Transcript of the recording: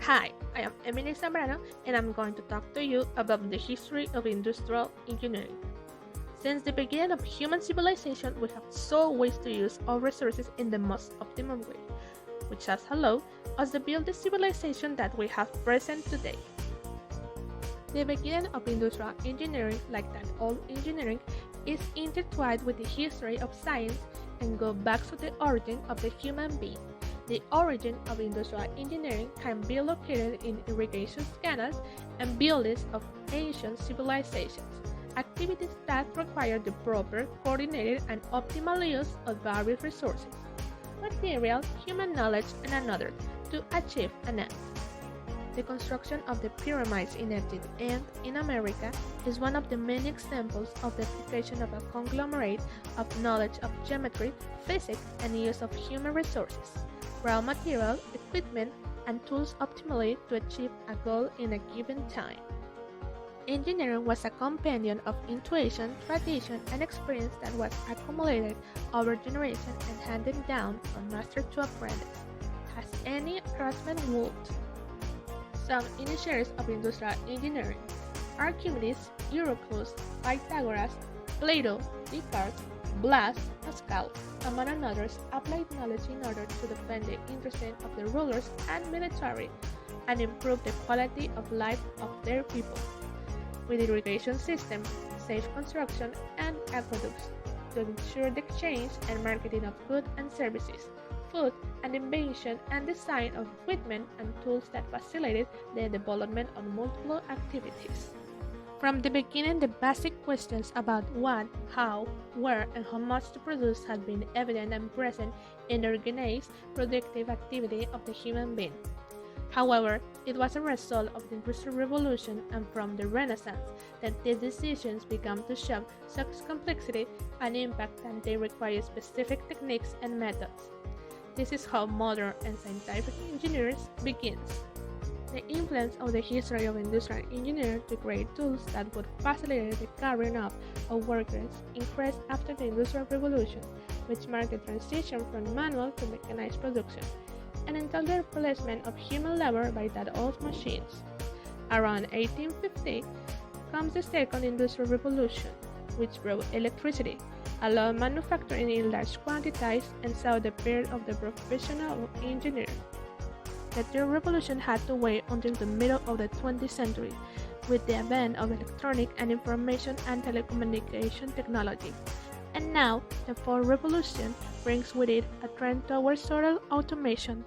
Hi, I am Emily Zambrano and I'm going to talk to you about the history of industrial engineering. Since the beginning of human civilization, we have sought ways to use our resources in the most optimal way, which has allowed us to build the civilization that we have present today. The beginning of industrial engineering, like that all engineering, is intertwined with the history of science and goes back to the origin of the human being. The origin of industrial engineering can be located in irrigation canals and buildings of ancient civilizations, activities that require the proper, coordinated, and optimal use of various resources, material, human knowledge, and another, to achieve an end. The construction of the pyramids in Egypt and in America is one of the many examples of the application of a conglomerate of knowledge of geometry, physics, and use of human resources, raw material, equipment, and tools optimally to achieve a goal in a given time. Engineering was a compendium of intuition, tradition, and experience that was accumulated over generations and handed down from master to apprentice, as any craftsman would. Some initiaries of industrial engineering: Archimedes, Euclid, Pythagoras, Plato, Descartes, Blaise Pascal, among others, applied knowledge in order to defend the interests of the rulers and military and improve the quality of life of their people, with irrigation systems, safe construction, and aqueducts to ensure the exchange and marketing of goods and services, food, and invention and design of equipment and tools that facilitated the development of multiple activities. From the beginning, the basic questions about what, how, where, and how much to produce had been evident and present in the organized, productive activity of the human being. However, it was a result of the Industrial Revolution and from the Renaissance that these decisions began to show such complexity and impact that they require specific techniques and methods. This is how modern and scientific engineers begins. The influence of the history of industrial engineering to create tools that would facilitate the carrying out of workers increased after the Industrial Revolution, which marked the transition from manual to mechanized production, and until the replacement of human labor by that of machines. Around 1850 comes the Second Industrial Revolution, which brought electricity, allowed manufacturing in large quantities, and saw the birth of the professional engineer. The Third Revolution had to wait until the middle of the 20th century, with the advent of electronic and information and telecommunication technology. And now, the Fourth Revolution brings with it a trend towards total automation,